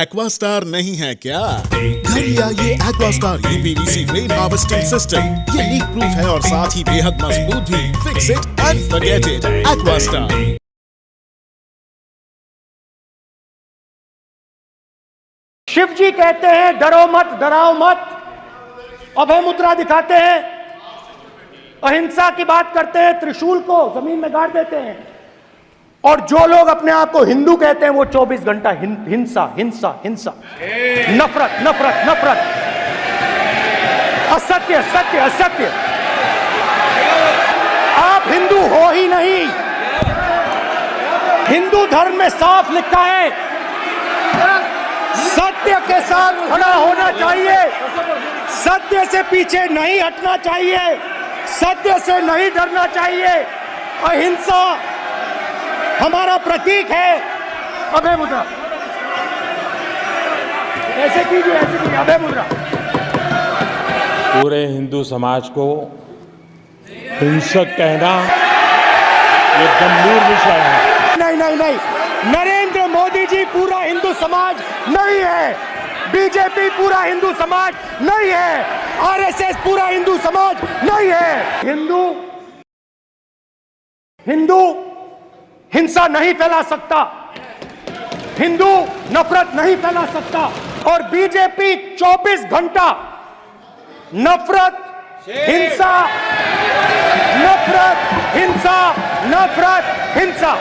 Aquastar नहीं है क्या? घर लिया ये Aquastar UPVC rain harvesting system. ये लीक प्रूफ है और साथ ही बेहद मजबूत भी। Fix it and forget it. Aquastar. Shiv ji कहते हैं डरो मत, डराओ मत, अभय मुद्रा दिखाते हैं, अहिंसा की बात करते हैं, त्रिशूल को जमीन में गाड़ देते हैं, और जो लोग अपने आप को हिंदू कहते हैं वो 24 घंटा हिंसा हिंसा हिंसा, नफरत नफरत नफरत, असत्य सत्य असत्य। आप हिंदू हो ही नहीं। हिंदू धर्म में साफ लिखा है सत्य के साथ खड़ा होना चाहिए, सत्य से पीछे नहीं हटना चाहिए, सत्य से नहीं डरना चाहिए। अहिंसा हमारा प्रतीक है। अभय मुद्रा ऐसे कीजिए, अभय मुद्रा। पूरे हिंदू समाज को हिंसक कहना ये गंभीर विषय है। नहीं नहीं नहीं, नरेंद्र मोदी जी पूरा हिंदू समाज नहीं है, बीजेपी पूरा हिंदू समाज नहीं है, आरएसएस पूरा हिंदू समाज नहीं है। हिंदू हिंसा नहीं फैला सकता, हिंदू नफरत नहीं फैला सकता, और बीजेपी 24 घंटा नफरत हिंसा नफरत हिंसा नफरत हिंसा।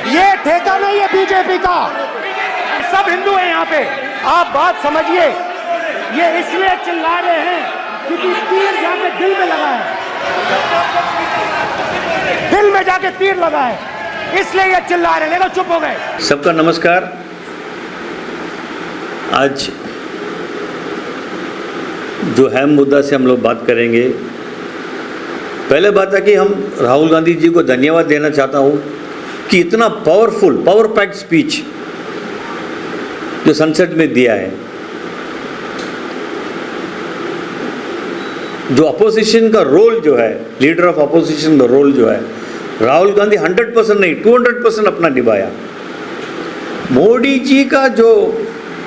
ये ठेका नहीं है बीजेपी का। सब हिंदू हैं यहाँ पे, आप बात समझिए। ये इसलिए चिल्ला रहे हैं क्योंकि तीर जाके दिल में लगा है, दिल में जाके तीर लगा है, इसलिए ये चिल्ला रहे हैं, नहीं तो चुप हो गए। सबका नमस्कार। आज जो अहम मुद्दा से हम लोग बात करेंगे, पहले बात है कि हम राहुल गांधी जी को धन्यवाद देना चाहता हूँ कि इतना पावर पैक्ड स्पीच जो संसद में दिया है, जो अपोजिशन का रोल जो है, लीडर ऑफ अपोजिशन का रोल जो है, राहुल गांधी 100% नहीं 200% अपना निभाया। मोदी जी का जो,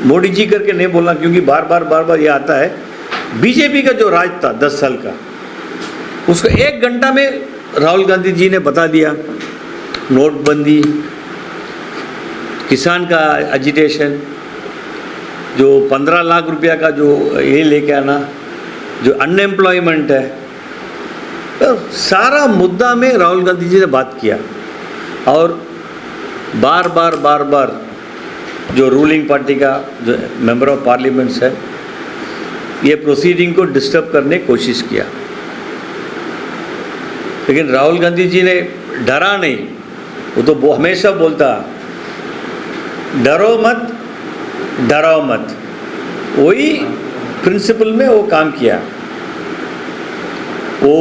मोदी जी करके नहीं बोलना क्योंकि बार बार ये आता है, बीजेपी का जो राज था 10 साल का, उसको 1 घंटा में राहुल गांधी जी ने बता दिया। नोटबंदी, किसान का एजिटेशन, जो 15 लाख रुपया का जो ये लेके आना, जो अनएम्प्लॉयमेंट है, तो सारा मुद्दा में राहुल गांधी जी ने बात किया। और बार बार जो रूलिंग पार्टी का जो मेंबर ऑफ पार्लियामेंट्स है, ये प्रोसीडिंग को डिस्टर्ब करने की कोशिश किया, लेकिन राहुल गांधी जी ने डरा नहीं। वो तो हमेशा बोलता डरो मत, डराओ मत, वही प्रिंसिपल में वो काम किया। वो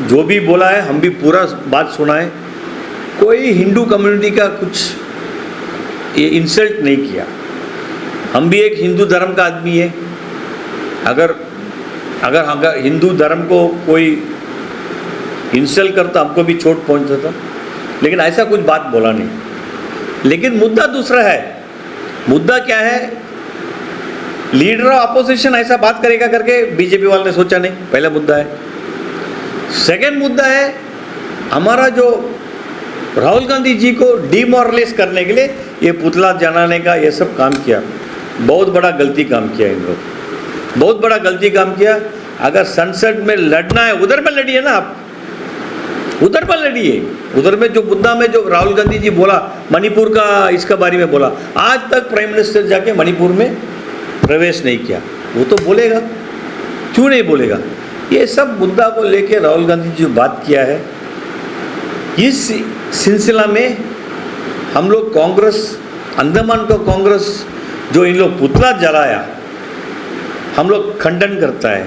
जो भी बोला है हम भी पूरा बात सुना है, कोई हिंदू कम्युनिटी का कुछ ये इंसल्ट नहीं किया। हम भी एक हिंदू धर्म का आदमी है, अगर हिंदू धर्म को कोई इंसल्ट करता हमको भी चोट पहुंचता था, लेकिन ऐसा कुछ बात बोला नहीं। लेकिन मुद्दा दूसरा है। मुद्दा क्या है? लीडर ऑफ अपोजिशन ऐसा बात करेगा करके बीजेपी वाले ने सोचा नहीं, पहला मुद्दा है। सेकेंड मुद्दा है हमारा जो राहुल गांधी जी को डिमोरलाइज करने के लिए ये पुतला जलाने का ये सब काम किया। बहुत बड़ा गलती काम किया इन लोग, बहुत बड़ा गलती काम किया। अगर संसद में लड़ना है उधर में लड़िए ना, आप उधर पर लड़िए। उधर में जो मुद्दा में जो राहुल गांधी जी बोला, मणिपुर का इसका बारे में बोला, आज तक प्राइम मिनिस्टर जाके मणिपुर में प्रवेश नहीं किया। वो तो बोलेगा, क्यों नहीं बोलेगा? ये सब मुद्दा को लेके राहुल गांधी जी बात किया है। इस सिलसिला में हम लोग कांग्रेस, अंडमान का कांग्रेस जो इन लोग पुतला जलाया, हम लोग खंडन करता है।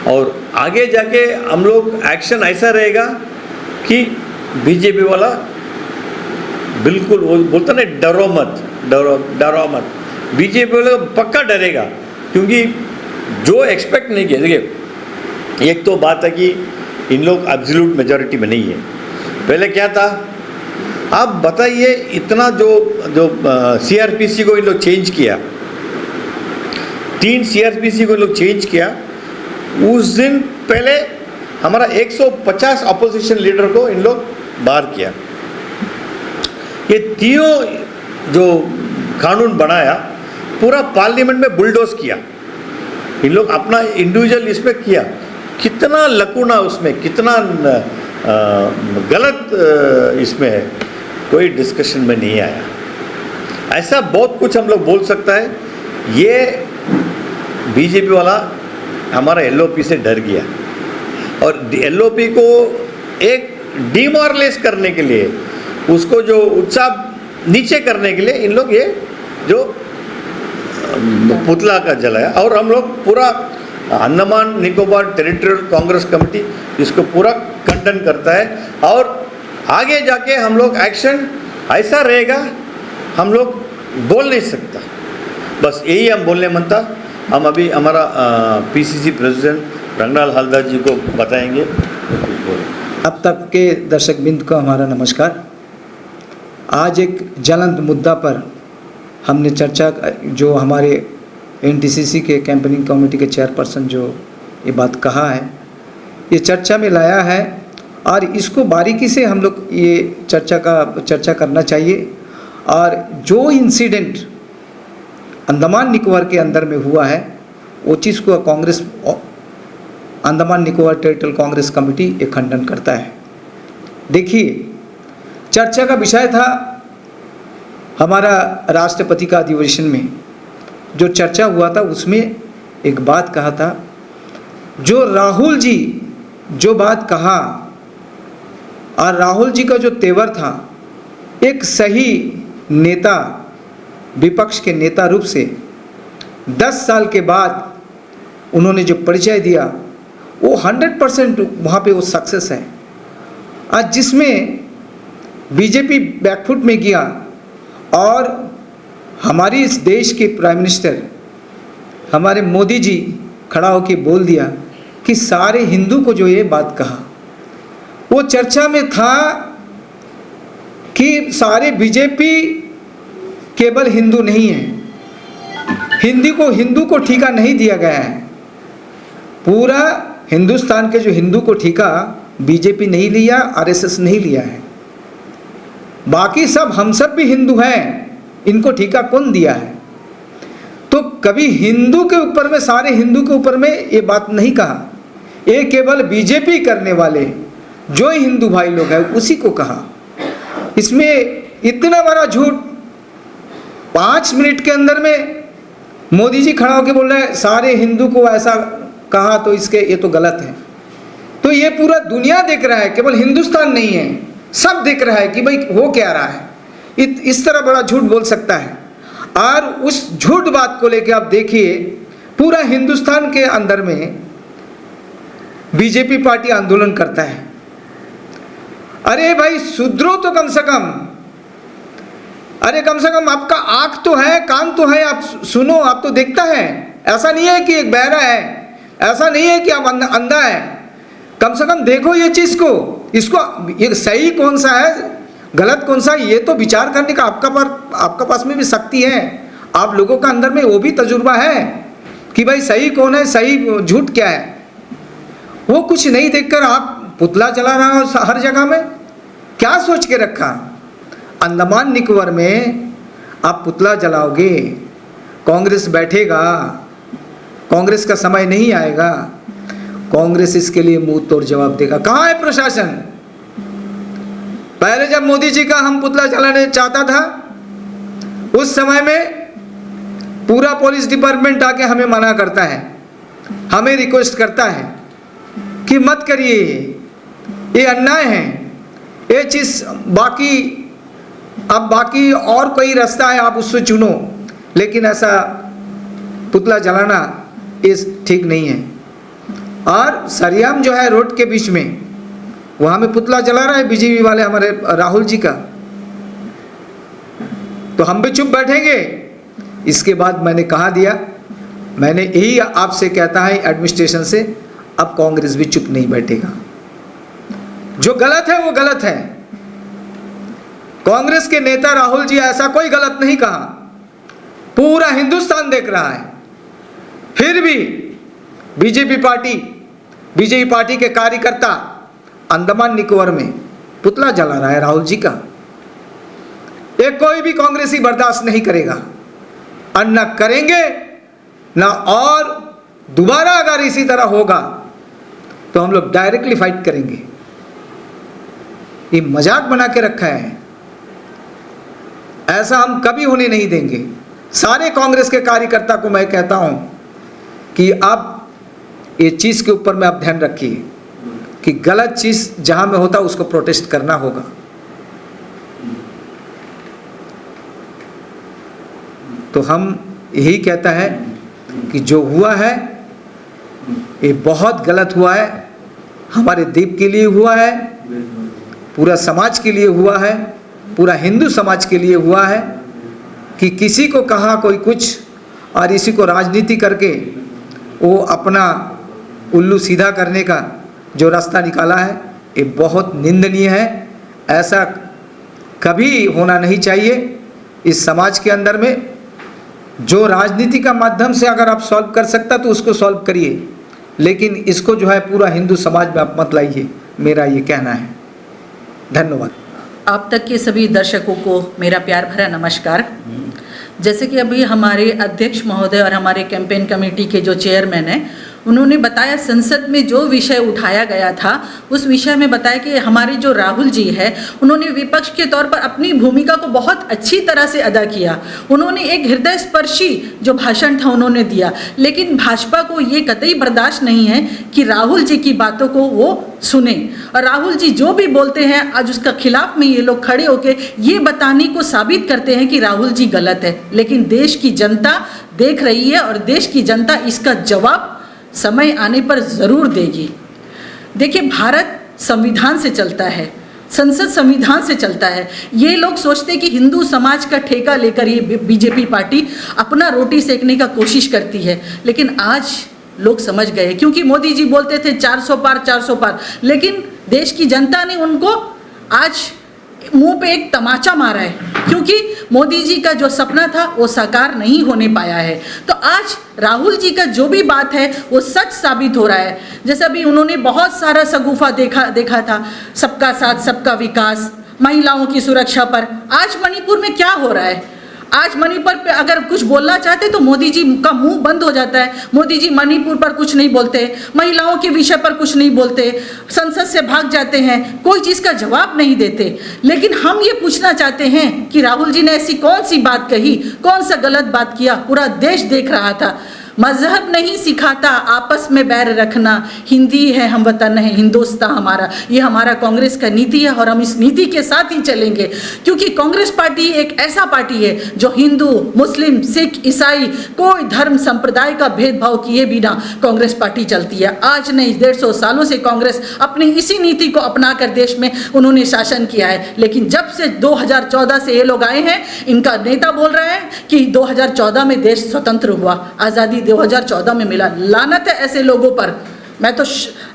और आगे जाके हम लोग एक्शन ऐसा रहेगा कि बीजेपी वाला बिल्कुल वो बोलता नहीं डरो मत, डरो मत, बीजेपी वाला पक्का डरेगा, क्योंकि जो एक्सपेक्ट नहीं किया। देखिए, एक तो बात है कि इन लोग एब्सोल्यूट मेजॉरिटी में नहीं है। पहले क्या था, आप बताइए, इतना जो सीआरपीसी को इन लोग चेंज किया, 3 CRPC को लोग चेंज किया, उस दिन पहले हमारा 150 अपोजिशन लीडर को इन लोग बाहर किया। ये तीनों जो कानून बनाया पूरा पार्लियामेंट में बुलडोज किया, इन लोग अपना इंडिविजुअल इसमें किया। कितना लकूना उसमें, कितना गलत इसमें है, कोई डिस्कशन में नहीं आया। ऐसा बहुत कुछ हम लोग बोल सकता है। ये बीजेपी वाला हमारा एलओपी से डर गया और एलओपी को एक डिमोरलाइज करने के लिए, उसको जो उत्साह नीचे करने के लिए इन लोग ये जो पुतला का जलाया। और हम लोग पूरा अंडमान निकोबार टेरिटोरियल कांग्रेस कमेटी इसको पूरा खंडन करता है और आगे जाके हम लोग एक्शन ऐसा रहेगा, हम लोग बोल नहीं सकता। बस यही हम बोलने मन था। हम अभी हमारा पीसीसी प्रेसिडेंट रंगनाल हलदर जी को बताएंगे। अब तक के दर्शक बिंद को हमारा नमस्कार। आज एक ज्वलंत मुद्दा पर हमने चर्चा, जो हमारे एनटीसीसी के कैंपेनिंग कमेटी के चेयरपर्सन जो ये बात कहा है, ये चर्चा में लाया है और इसको बारीकी से हम लोग ये चर्चा करना चाहिए। और जो इंसिडेंट अंडमान निकोबार के अंदर में हुआ है, वो चीज़ को कांग्रेस, अंडमान निकोबार टेरिटोरियल कांग्रेस कमेटी ये खंडन करता है। देखिए, चर्चा का विषय था हमारा राष्ट्रपति का अधिवेशन में जो चर्चा हुआ था, उसमें एक बात कहा था, जो राहुल जी जो बात कहा और राहुल जी का जो तेवर था, एक सही नेता, विपक्ष के नेता रूप से 10 साल के बाद उन्होंने जो परिचय दिया, वो 100% वहाँ पे वो सक्सेस है। आज जिसमें बीजेपी बैकफुट में गया और हमारी इस देश के प्राइम मिनिस्टर हमारे मोदी जी खड़ा होकर बोल दिया कि सारे हिंदू को जो ये बात कहा, वो चर्चा में था कि सारे बीजेपी केवल हिंदू नहीं है, हिंदू को ठीका नहीं दिया गया है। पूरा हिंदुस्तान के जो हिंदू को ठीका बीजेपी नहीं लिया, आरएसएस नहीं लिया है। बाकी सब, हम सब भी हिंदू हैं, इनको ठीका कौन दिया है? तो कभी हिंदू के ऊपर में, सारे हिंदू के ऊपर में ये बात नहीं कहा, ये केवल बीजेपी करने वाले जो हिंदू भाई लोग हैं उसी को कहा। इसमें इतना बड़ा झूठ 5 मिनट के अंदर में मोदी जी खड़ा होकर बोल रहे हैं सारे हिंदू को ऐसा कहा, तो इसके ये तो गलत है। तो ये पूरा दुनिया देख रहा है, केवल हिंदुस्तान नहीं है, सब देख रहा है कि भाई हो क्या रहा है। इस तरह बड़ा झूठ बोल सकता है। और उस झूठ बात को लेकर आप देखिए, पूरा हिंदुस्तान के अंदर में बीजेपी पार्टी आंदोलन करता है। अरे भाई सुधरो तो कम से कम, अरे कम से कम आपका आंख तो है, कान तो है, आप सुनो, आप तो देखता है। ऐसा नहीं है कि एक बहरा है, ऐसा नहीं है कि आप अंधा है। कम से कम देखो ये चीज़ को, इसको, ये सही कौन सा है, गलत कौन सा है, ये तो विचार करने का आपका पास में भी शक्ति है। आप लोगों का अंदर में वो भी तजुर्बा है कि भाई सही कौन है, सही झूठ क्या है। वो कुछ नहीं देखकर आप पुतला जला रहा हो हर जगह में। क्या सोच के रखा? अंडमान निकोबार में आप पुतला जलाओगे, कांग्रेस बैठेगा, कांग्रेस का समय नहीं आएगा, कांग्रेस इसके लिए मुंह तोड़ जवाब देगा। कहाँ है प्रशासन? पहले जब मोदी जी का हम पुतला जलाने चाहता था, उस समय में पूरा पुलिस डिपार्टमेंट आके हमें मना करता है, हमें रिक्वेस्ट करता है कि मत करिए, ये अन्याय है, ये चीज़ बाकी और कोई रास्ता है, आप उससे चुनो, लेकिन ऐसा पुतला जलाना ये ठीक नहीं है। और सरियाम जो है रोड के बीच में, वहाँ में पुतला जला रहा है बीजेपी वाले हमारे राहुल जी का, तो हम भी चुप बैठेंगे? इसके बाद मैंने कहा दिया, मैंने यही आपसे कहता है एडमिनिस्ट्रेशन से, अब कांग्रेस भी चुप नहीं बैठेगा। जो गलत है वो गलत है। कांग्रेस के नेता राहुल जी ऐसा कोई गलत नहीं कहा, पूरा हिंदुस्तान देख रहा है। फिर भी बीजेपी पार्टी के कार्यकर्ता अंडमान निकोबार में पुतला जला रहा है राहुल जी का। ये कोई भी कांग्रेसी बर्दाश्त नहीं करेगा और न करेंगे न, और दोबारा अगर इसी तरह होगा तो हम लोग डायरेक्टली फाइट करेंगे। ये मजाक बना के रखा है, ऐसा हम कभी होने नहीं देंगे। सारे कांग्रेस के कार्यकर्ता को मैं कहता हूं कि आप ये चीज़ के ऊपर में आप ध्यान रखिए कि गलत चीज़ जहां में होता उसको प्रोटेस्ट करना होगा। तो हम यही कहता है कि जो हुआ है ये बहुत गलत हुआ है, हमारे द्वीप के लिए हुआ है, पूरा समाज के लिए हुआ है, पूरा हिंदू समाज के लिए हुआ है कि किसी को कहा कोई कुछ और इसी को राजनीति करके वो अपना उल्लू सीधा करने का जो रास्ता निकाला है ये बहुत निंदनीय है। ऐसा कभी होना नहीं चाहिए इस समाज के अंदर में। जो राजनीति का माध्यम से अगर आप सॉल्व कर सकता तो उसको सॉल्व करिए, लेकिन इसको जो है पूरा हिंदू समाज में आप मत लाइए, मेरा ये कहना है। धन्यवाद। आप तक के सभी दर्शकों को मेरा प्यार भरा नमस्कार। जैसे कि अभी हमारे अध्यक्ष महोदय और हमारे कैंपेन कमेटी के जो चेयरमैन हैं उन्होंने बताया, संसद में जो विषय उठाया गया था उस विषय में बताया कि हमारे जो राहुल जी है उन्होंने विपक्ष के तौर पर अपनी भूमिका को बहुत अच्छी तरह से अदा किया। उन्होंने एक हृदय स्पर्शी जो भाषण था उन्होंने दिया, लेकिन भाजपा को ये कतई बर्दाश्त नहीं है कि राहुल जी की बातों को वो सुने। और राहुल जी जो भी बोलते हैं आज उसका खिलाफ में ये लोग खड़े होकर ये बताने को साबित करते हैं कि राहुल जी गलत है, लेकिन देश की जनता देख रही है और देश की जनता इसका जवाब समय आने पर ज़रूर देगी। देखिए, भारत संविधान से चलता है, संसद संविधान से चलता है। ये लोग सोचते हैं कि हिंदू समाज का ठेका लेकर ये बीजेपी पार्टी अपना रोटी सेकने का कोशिश करती है, लेकिन आज लोग समझ गए, क्योंकि मोदी जी बोलते थे 400 पार 400 पार, लेकिन देश की जनता ने उनको आज मुंह पे एक तमाचा मारा है, क्योंकि मोदी जी का जो सपना था वो साकार नहीं होने पाया है। तो आज राहुल जी का जो भी बात है वो सच साबित हो रहा है। जैसे अभी उन्होंने बहुत सारा शगुफा देखा था, सबका साथ सबका विकास, महिलाओं की सुरक्षा पर। आज मणिपुर में क्या हो रहा है? आज मणिपुर पे अगर कुछ बोलना चाहते तो मोदी जी का मुंह बंद हो जाता है। मोदी जी मणिपुर पर कुछ नहीं बोलते, महिलाओं के विषय पर कुछ नहीं बोलते, संसद से भाग जाते हैं, कोई चीज़ का जवाब नहीं देते। लेकिन हम ये पूछना चाहते हैं कि राहुल जी ने ऐसी कौन सी बात कही, कौन सा गलत बात किया? पूरा देश देख रहा था। मजहब नहीं सिखाता आपस में बैर रखना, हिंदी है हम वतन है हिंदुस्तान हमारा, ये हमारा कांग्रेस का नीति है और हम इस नीति के साथ ही चलेंगे, क्योंकि कांग्रेस पार्टी एक ऐसा पार्टी है जो हिंदू मुस्लिम सिख ईसाई कोई धर्म संप्रदाय का भेदभाव किए बिना कांग्रेस पार्टी चलती है। आज नहीं 150 सालों से कांग्रेस अपनी इसी नीति को अपनाकर देश में उन्होंने शासन किया है। लेकिन जब से 2014 से ये लोग आए हैं, इनका नेता बोल रहा है कि 2014 में देश स्वतंत्र हुआ, आज़ादी 2014 में मिला। लानत है ऐसे लोगों पर, मैं तो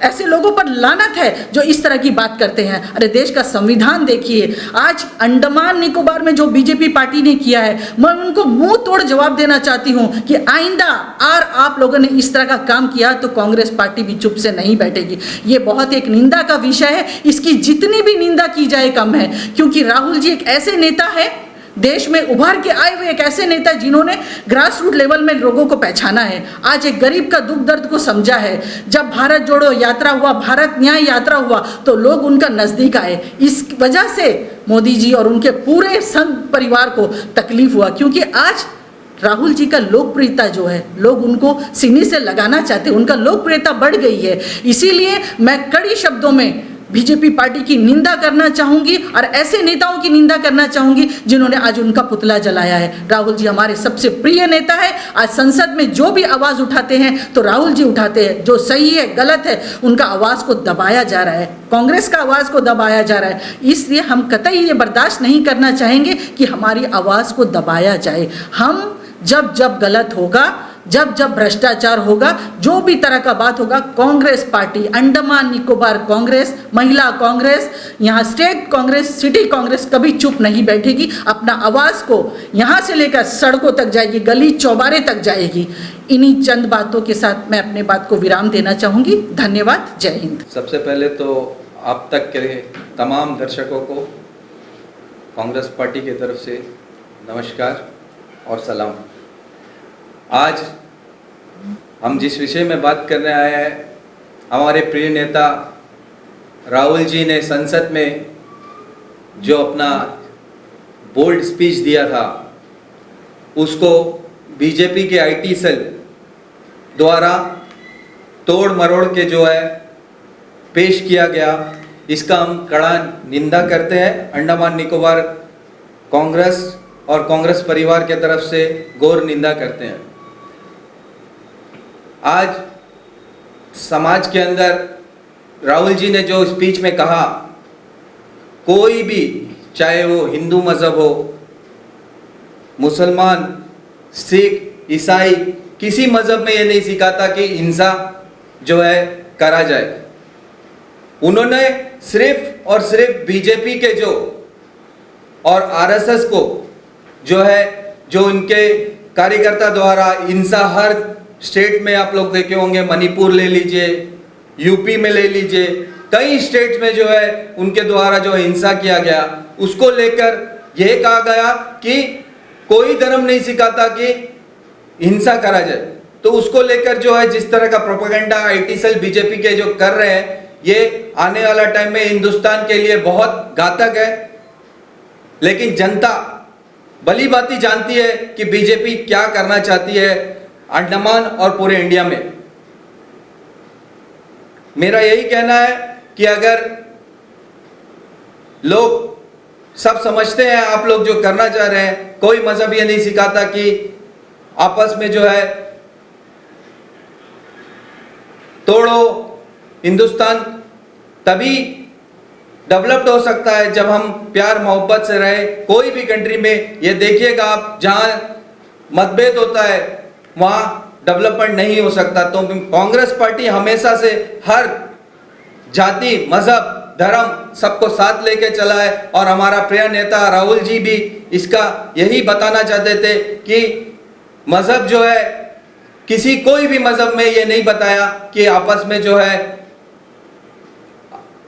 ऐसे लोगों पर लानत है जो इस तरह की बात करते हैं। अरे देश का संविधान देखिए, आज अंडमान निकोबार में जो बीजेपी पार्टी ने किया है, मैं उनको मुंह तोड़ जवाब देना चाहती हूं कि आइंदा और आप लोगों ने इस तरह का काम किया तो कांग्रेस पार्टी भी चुप से नहीं बैठेगी। ये बहुत एक निंदा का विषय है, इसकी जितनी भी निंदा की जाए कम है, क्योंकि राहुल जी एक ऐसे नेता है, देश में उभर के आए हुए एक ऐसे नेता जिन्होंने ग्रास रूट लेवल में लोगों को पहचाना है, आज एक गरीब का दुख दर्द को समझा है। जब भारत जोड़ो यात्रा हुआ, भारत न्याय यात्रा हुआ तो लोग उनका नज़दीक आए। इस वजह से मोदी जी और उनके पूरे संघ परिवार को तकलीफ हुआ, क्योंकि आज राहुल जी का लोकप्रियता जो है, लोग उनको सीने से लगाना चाहते हैं, उनका लोकप्रियता बढ़ गई है। इसीलिए मैं कड़ी शब्दों में बीजेपी पार्टी की निंदा करना चाहूंगी और ऐसे नेताओं की निंदा करना चाहूंगी जिन्होंने आज उनका पुतला जलाया है। राहुल जी हमारे सबसे प्रिय नेता है। आज संसद में जो भी आवाज़ उठाते हैं तो राहुल जी उठाते हैं, जो सही है गलत है उनका आवाज़ को दबाया जा रहा है, कांग्रेस का आवाज़ को दबाया जा रहा है। इसलिए हम कतई ये बर्दाश्त नहीं करना चाहेंगे कि हमारी आवाज़ को दबाया जाए। हम जब गलत होगा, जब भ्रष्टाचार होगा, जो भी तरह का बात होगा, कांग्रेस पार्टी, अंडमान निकोबार कांग्रेस, महिला कांग्रेस, यहाँ स्टेट कांग्रेस, सिटी कांग्रेस कभी चुप नहीं बैठेगी। अपना आवाज़ को यहाँ से लेकर सड़कों तक जाएगी, गली चौबारे तक जाएगी। इन्हीं चंद बातों के साथ मैं अपने बात को विराम देना चाहूँगी। धन्यवाद। जय हिंद। सबसे पहले तो आप तक के तमाम दर्शकों को कांग्रेस पार्टी की तरफ से नमस्कार और सलाम। आज हम जिस विषय में बात करने आए हैं, हमारे प्रिय नेता राहुल जी ने संसद में जो अपना बोल्ड स्पीच दिया था, उसको बीजेपी के आईटी सेल द्वारा तोड़ मरोड़ के जो है पेश किया गया, इसका हम कड़ा निंदा करते हैं। अंडमान निकोबार कांग्रेस और कांग्रेस परिवार के तरफ से घोर निंदा करते हैं। आज समाज के अंदर राहुल जी ने जो स्पीच में कहा, कोई भी, चाहे वो हिंदू मजहब हो, मुसलमान, सिख, ईसाई, किसी मजहब में ये नहीं सिखाता कि हिंसा जो है करा जाए। उन्होंने सिर्फ और सिर्फ बीजेपी के जो और आरएसएस को जो है, जो उनके कार्यकर्ता द्वारा हिंसा हर स्टेट में आप लोग देखे होंगे, मणिपुर ले लीजिए, यूपी में ले लीजिए, कई स्टेट्स में जो है उनके द्वारा जो हिंसा किया गया, उसको लेकर यह कहा गया कि कोई धर्म नहीं सिखाता कि हिंसा करा जाए। तो उसको लेकर जो है जिस तरह का प्रोपेगेंडा आईटी सेल बीजेपी के जो कर रहे हैं, ये आने वाला टाइम में हिंदुस्तान के लिए बहुत घातक है। लेकिन जनता भली भांति जानती है कि बीजेपी क्या करना चाहती है अंडमान और पूरे इंडिया में। मेरा यही कहना है कि अगर लोग सब समझते हैं आप लोग जो करना चाह रहे हैं, कोई मजहब ये नहीं सिखाता कि आपस में जो है तोड़ो। हिंदुस्तान तभी डेवलप्ड हो सकता है जब हम प्यार मोहब्बत से रहे। कोई भी कंट्री में ये देखिएगा आप, जहां मतभेद होता है वहां डेवलपमेंट नहीं हो सकता। तो कांग्रेस पार्टी हमेशा से हर जाति, मजहब, धर्म सबको साथ लेके चला है। और हमारा प्रिय नेता राहुल जी भी इसका यही बताना चाहते थे कि मजहब जो है, किसी कोई भी मजहब में ये नहीं बताया कि आपस में जो है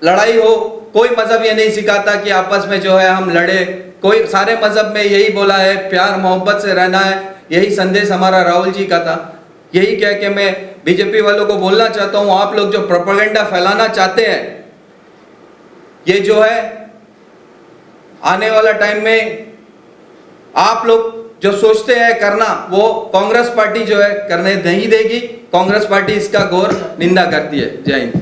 लड़ाई हो। कोई मजहब ये नहीं सिखाता कि आपस में जो है हम लड़े। कोई, सारे मजहब में यही बोला है प्यार मोहब्बत से रहना है। यही संदेश हमारा राहुल जी का था। यही कह के मैं बीजेपी वालों को बोलना चाहता हूं, आप लोग जो प्रोपेगेंडा फैलाना चाहते हैं, ये जो है आने वाला टाइम में आप लोग जो सोचते हैं करना, वो कांग्रेस पार्टी जो है करने नहीं देगी। कांग्रेस पार्टी इसका घोर निंदा करती है। जय हिंद।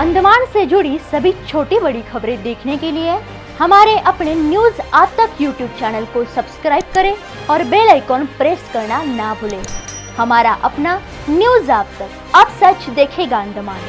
अंडमान से जुड़ी सभी छोटी बड़ी खबरें देखने के लिए हमारे अपने न्यूज आज तक यूट्यूब चैनल को सब्सक्राइब करें और बेल आइकॉन प्रेस करना ना भूलें। हमारा अपना न्यूज आज तक, अब सच देखेगा अंडमान।